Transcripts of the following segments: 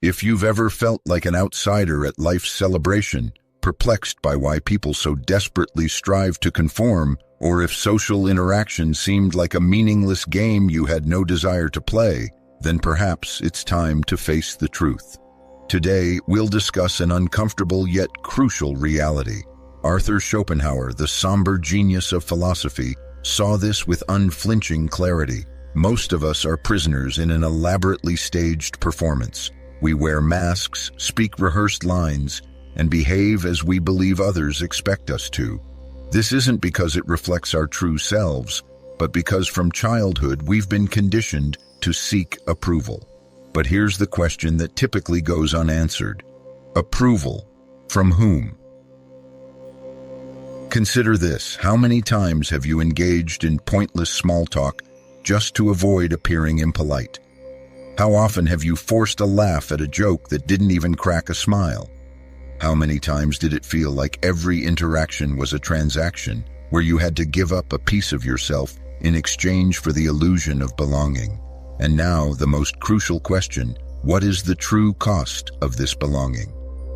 If you've ever felt like an outsider at life's celebration, perplexed by why people so desperately strive to conform, or if social interaction seemed like a meaningless game you had no desire to play, then perhaps it's time to face the truth. Today, we'll discuss an uncomfortable yet crucial reality. Arthur Schopenhauer, the somber genius of philosophy, saw this with unflinching clarity. Most of us are prisoners in an elaborately staged performance. We wear masks, speak rehearsed lines, and behave as we believe others expect us to. This isn't because it reflects our true selves, but because from childhood we've been conditioned to seek approval. But here's the question that typically goes unanswered. Approval from whom? Consider this. How many times have you engaged in pointless small talk just to avoid appearing impolite? How often have you forced a laugh at a joke that didn't even crack a smile? How many times did it feel like every interaction was a transaction where you had to give up a piece of yourself in exchange for the illusion of belonging? And now, the most crucial question: what is the true cost of this belonging?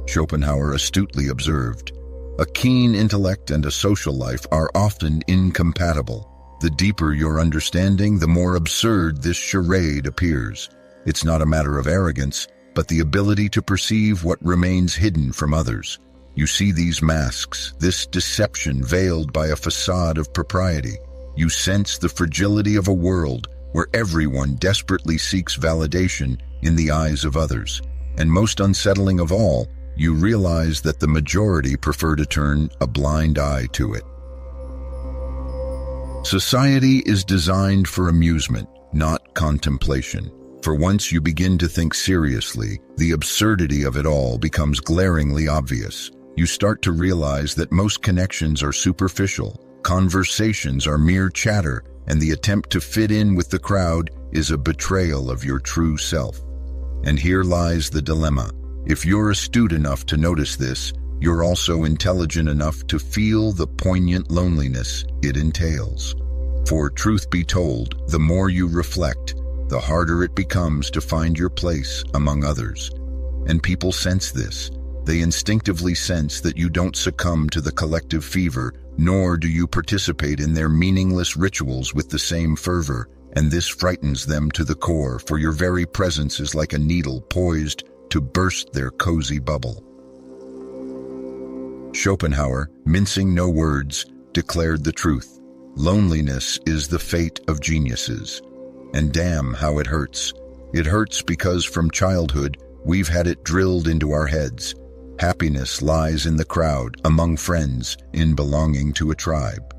Schopenhauer astutely observed, a keen intellect and a social life are often incompatible. The deeper your understanding, the more absurd this charade appears. It's not a matter of arrogance, but the ability to perceive what remains hidden from others. You see these masks, this deception veiled by a facade of propriety. You sense the fragility of a world where everyone desperately seeks validation in the eyes of others. And most unsettling of all, you realize that the majority prefer to turn a blind eye to it. Society is designed for amusement, not contemplation. For once you begin to think seriously, the absurdity of it all becomes glaringly obvious. You start to realize that most connections are superficial, conversations are mere chatter, and the attempt to fit in with the crowd is a betrayal of your true self. And here lies the dilemma. If you're astute enough to notice this, you're also intelligent enough to feel the poignant loneliness it entails. For truth be told, the more you reflect, the harder it becomes to find your place among others. And people sense this. They instinctively sense that you don't succumb to the collective fever, nor do you participate in their meaningless rituals with the same fervor. And this frightens them to the core, for your very presence is like a needle poised to burst their cozy bubble. Schopenhauer, mincing no words, declared the truth. Loneliness is the fate of geniuses. And damn how it hurts. It hurts because from childhood, we've had it drilled into our heads. Happiness lies in the crowd, among friends, in belonging to a tribe.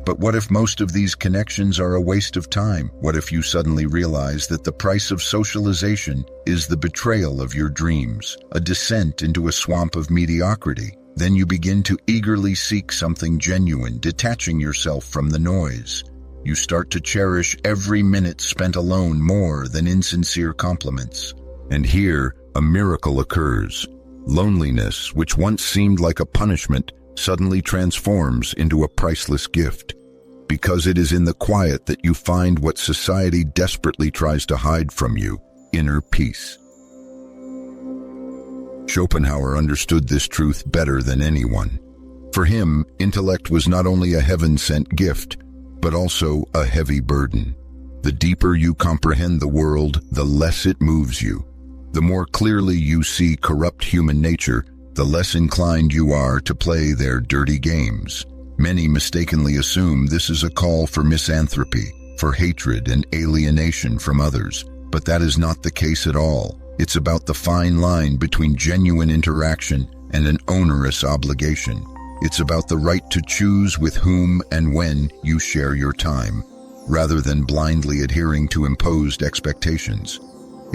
But what if most of these connections are a waste of time? What if you suddenly realize that the price of socialization is the betrayal of your dreams, a descent into a swamp of mediocrity? Then you begin to eagerly seek something genuine, detaching yourself from the noise. You start to cherish every minute spent alone more than insincere compliments. And here, a miracle occurs. Loneliness, which once seemed like a punishment, suddenly transforms into a priceless gift. Because it is in the quiet that you find what society desperately tries to hide from you: inner peace. Schopenhauer understood this truth better than anyone. For him, intellect was not only a heaven-sent gift, but also a heavy burden. The deeper you comprehend the world, the less it moves you. The more clearly you see corrupt human nature, the less inclined you are to play their dirty games. Many mistakenly assume this is a call for misanthropy, for hatred and alienation from others, but that is not the case at all. It's about the fine line between genuine interaction and an onerous obligation. It's about the right to choose with whom and when you share your time, rather than blindly adhering to imposed expectations.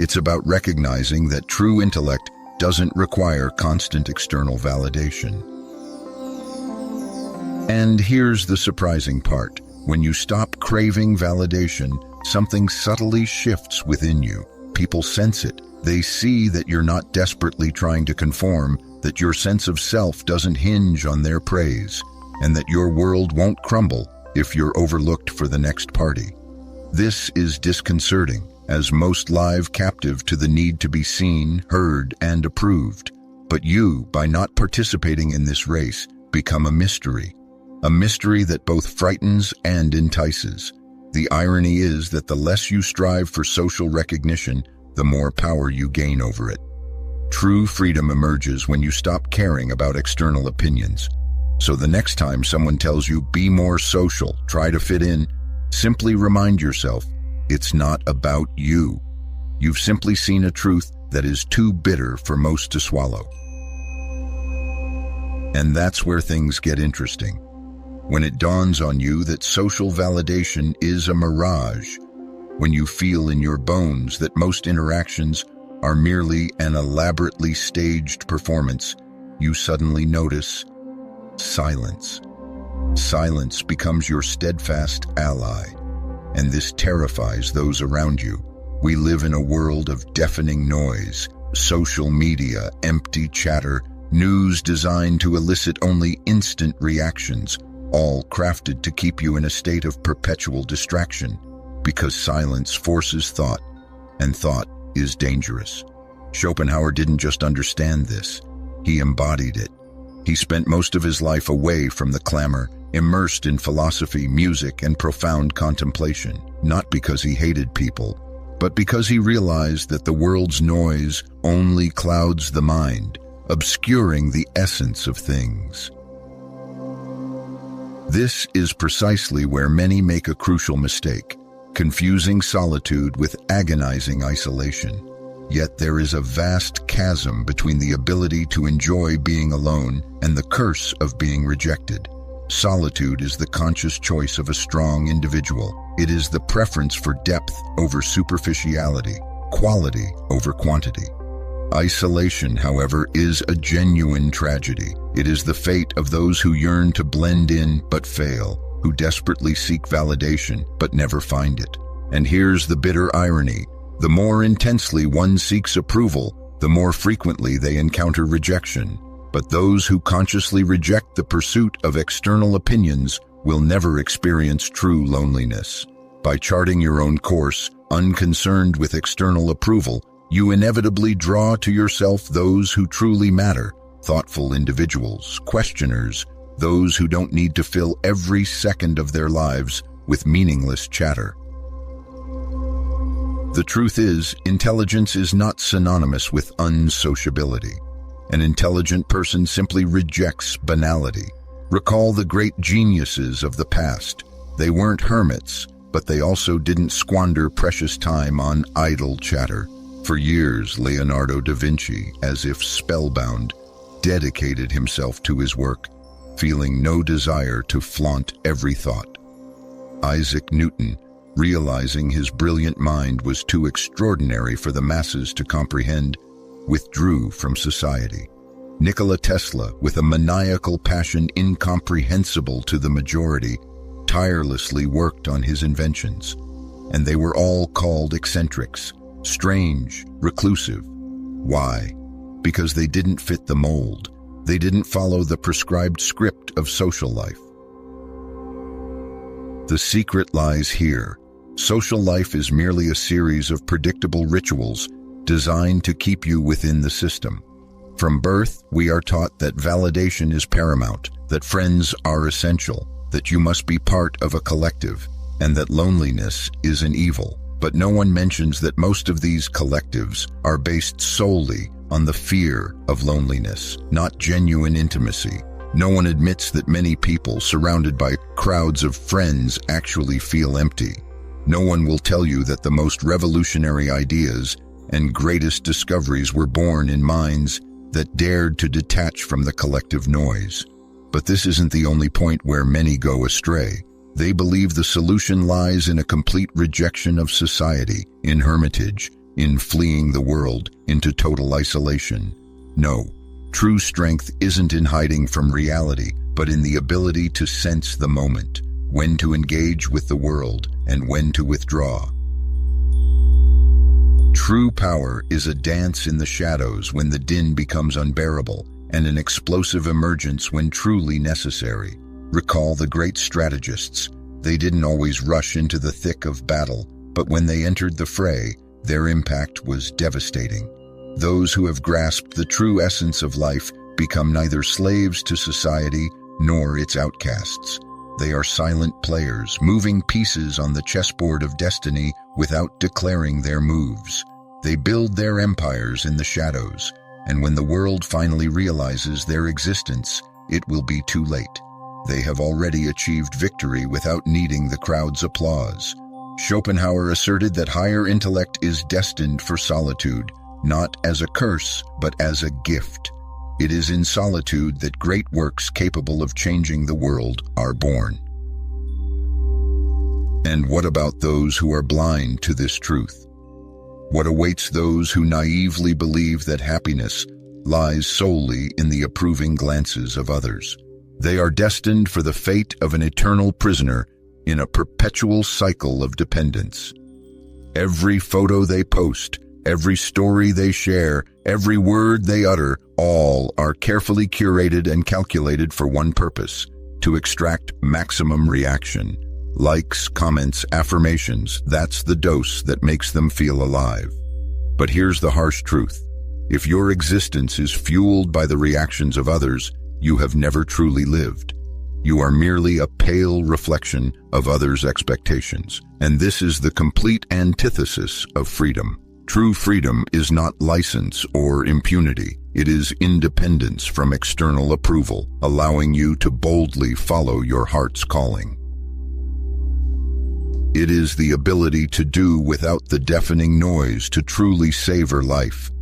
It's about recognizing that true intellect doesn't require constant external validation. And here's the surprising part. When you stop craving validation, something subtly shifts within you. People sense it. They see that you're not desperately trying to conform, that your sense of self doesn't hinge on their praise, and that your world won't crumble if you're overlooked for the next party. This is disconcerting. as most live captive to the need to be seen, heard, and approved. But you, by not participating in this race, become a mystery that both frightens and entices. The irony is that the less you strive for social recognition, the more power you gain over it. True freedom emerges when you stop caring about external opinions. So the next time someone tells you, be more social, try to fit in, simply remind yourself, it's not about you. You've simply seen a truth that is too bitter for most to swallow. And that's where things get interesting. When it dawns on you that social validation is a mirage, when you feel in your bones that most interactions are merely an elaborately staged performance, you suddenly notice silence. Silence becomes your steadfast ally, and this terrifies those around you. We live in a world of deafening noise, social media, empty chatter, news designed to elicit only instant reactions, all crafted to keep you in a state of perpetual distraction, because silence forces thought, and thought is dangerous. Schopenhauer didn't just understand this, he embodied it. He spent most of his life away from the clamor, immersed in philosophy, music, and profound contemplation, not because he hated people, but because he realized that the world's noise only clouds the mind, obscuring the essence of things. This is precisely where many make a crucial mistake, confusing solitude with agonizing isolation. Yet there is a vast chasm between the ability to enjoy being alone and the curse of being rejected. Solitude is the conscious choice of a strong individual. It is the preference for depth over superficiality, quality over quantity. Isolation, however, is a genuine tragedy. It is the fate of those who yearn to blend in but fail, who desperately seek validation but never find it. And here's the bitter irony. The more intensely one seeks approval, the more frequently they encounter rejection. But those who consciously reject the pursuit of external opinions will never experience true loneliness. By charting your own course, unconcerned with external approval, you inevitably draw to yourself those who truly matter, thoughtful individuals, questioners, those who don't need to fill every second of their lives with meaningless chatter. The truth is, intelligence is not synonymous with unsociability. An intelligent person simply rejects banality. Recall the great geniuses of the past. They weren't hermits, but they also didn't squander precious time on idle chatter. For years, Leonardo da Vinci, as if spellbound, dedicated himself to his work, feeling no desire to flaunt every thought. Isaac Newton, realizing his brilliant mind was too extraordinary for the masses to comprehend, withdrew from society. Nikola Tesla, with a maniacal passion incomprehensible to the majority, tirelessly worked on his inventions. And they were all called eccentrics, strange, reclusive. Why? Because they didn't fit the mold. They didn't follow the prescribed script of social life. The secret lies here. Social life is merely a series of predictable rituals designed to keep you within the system. From birth, we are taught that validation is paramount, that friends are essential, that you must be part of a collective, and that loneliness is an evil. But no one mentions that most of these collectives are based solely on the fear of loneliness, not genuine intimacy. No one admits that many people surrounded by crowds of friends actually feel empty. No one will tell you that the most revolutionary ideas and greatest discoveries were born in minds that dared to detach from the collective noise. But this isn't the only point where many go astray. They believe the solution lies in a complete rejection of society, in hermitage, in fleeing the world into total isolation. No, true strength isn't in hiding from reality, but in the ability to sense the moment, when to engage with the world and when to withdraw. True power is a dance in the shadows when the din becomes unbearable, and an explosive emergence when truly necessary. Recall the great strategists. They didn't always rush into the thick of battle. But when they entered the fray, their impact was devastating. Those who have grasped the true essence of life become neither slaves to society nor its outcasts. They are silent players, moving pieces on the chessboard of destiny without declaring their moves. They build their empires in the shadows, and when the world finally realizes their existence, it will be too late. They have already achieved victory without needing the crowd's applause. Schopenhauer asserted that higher intellect is destined for solitude, not as a curse, but as a gift. It is in solitude that great works capable of changing the world are born. And what about those who are blind to this truth? What awaits those who naively believe that happiness lies solely in the approving glances of others? They are destined for the fate of an eternal prisoner in a perpetual cycle of dependence. Every photo they post, every story they share, every word they utter, all are carefully curated and calculated for one purpose: to extract maximum reaction. Likes, comments, affirmations, that's the dose that makes them feel alive. But here's the harsh truth. If your existence is fueled by the reactions of others, you have never truly lived. You are merely a pale reflection of others' expectations. And this is the complete antithesis of freedom. True freedom is not license or impunity. It is independence from external approval, allowing you to boldly follow your heart's calling. It is the ability to do without the deafening noise to truly savor life.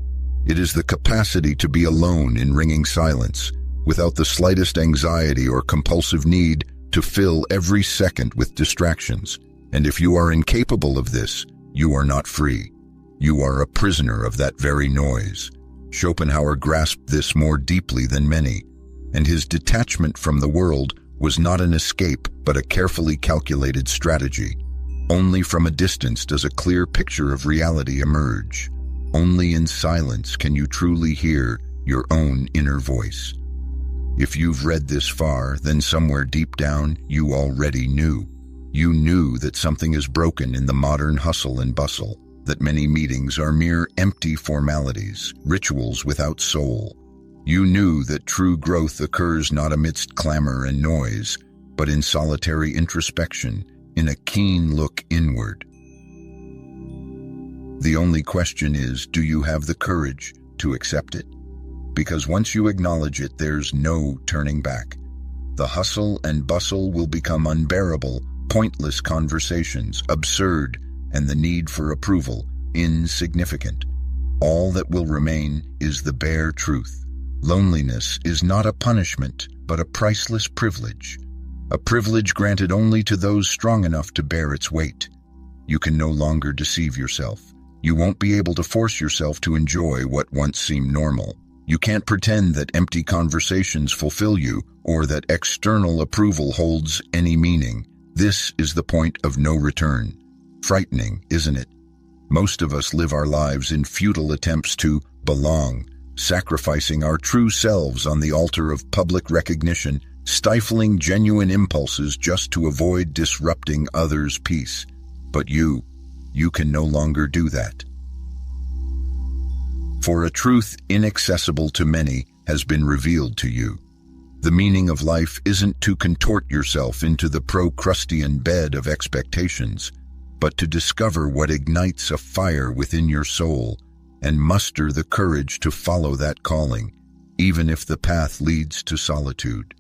It is the capacity to be alone in ringing silence, without the slightest anxiety or compulsive need to fill every second with distractions. And if you are incapable of this, you are not free. You are a prisoner of that very noise. Schopenhauer grasped this more deeply than many, and his detachment from the world was not an escape but a carefully calculated strategy. Only from a distance does a clear picture of reality emerge. Only in silence can you truly hear your own inner voice. If you've read this far, then somewhere deep down you already knew. You knew that something is broken in the modern hustle and bustle, that many meetings are mere empty formalities, rituals without soul. You knew that true growth occurs not amidst clamor and noise, but in solitary introspection, in a keen look inward. The only question is, do you have the courage to accept it? Because once you acknowledge it, there's no turning back. The hustle and bustle will become unbearable, pointless conversations, absurd, and the need for approval, insignificant. All that will remain is the bare truth. Loneliness is not a punishment, but a priceless privilege. A privilege granted only to those strong enough to bear its weight. You can no longer deceive yourself. You won't be able to force yourself to enjoy what once seemed normal. You can't pretend that empty conversations fulfill you or that external approval holds any meaning. This is the point of no return. Frightening, isn't it? Most of us live our lives in futile attempts to belong, sacrificing our true selves on the altar of public recognition, stifling genuine impulses just to avoid disrupting others' peace. But you can no longer do that. For a truth inaccessible to many has been revealed to you. The meaning of life isn't to contort yourself into the Procrustean bed of expectations, but to discover what ignites a fire within your soul and muster the courage to follow that calling, even if the path leads to solitude.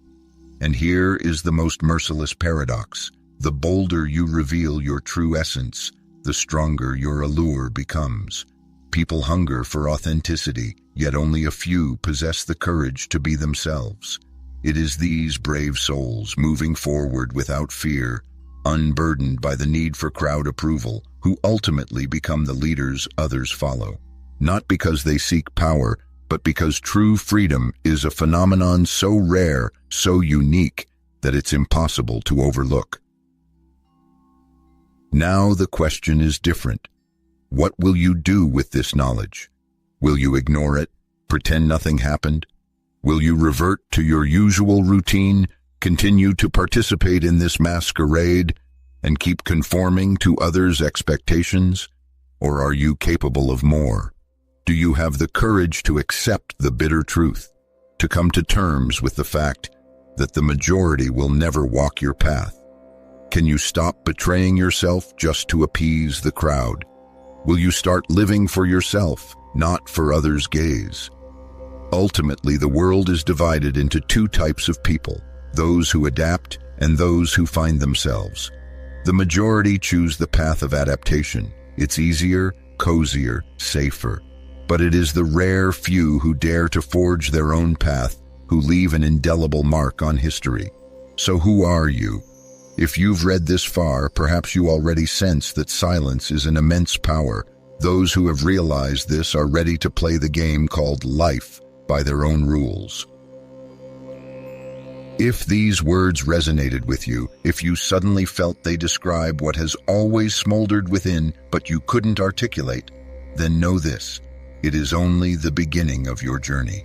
And here is the most merciless paradox. The bolder you reveal your true essence, the stronger your allure becomes. People hunger for authenticity, yet only a few possess the courage to be themselves. It is these brave souls, moving forward without fear, unburdened by the need for crowd approval, who ultimately become the leaders others follow. Not because they seek power, but because true freedom is a phenomenon so rare, so unique, that it's impossible to overlook. Now the question is different. What will you do with this knowledge? Will you ignore it, pretend nothing happened? Will you revert to your usual routine, continue to participate in this masquerade, and keep conforming to others' expectations? Or are you capable of more? Do you have the courage to accept the bitter truth, to come to terms with the fact that the majority will never walk your path? Can you stop betraying yourself just to appease the crowd? Will you start living for yourself, not for others' gaze? Ultimately, the world is divided into two types of people, those who adapt and those who find themselves. The majority choose the path of adaptation. It's easier, cozier, safer. But it is the rare few who dare to forge their own path, who leave an indelible mark on history. So who are you? If you've read this far, perhaps you already sense that silence is an immense power. Those who have realized this are ready to play the game called life by their own rules. If these words resonated with you, if you suddenly felt they describe what has always smoldered within but you couldn't articulate, then know this: it is only the beginning of your journey.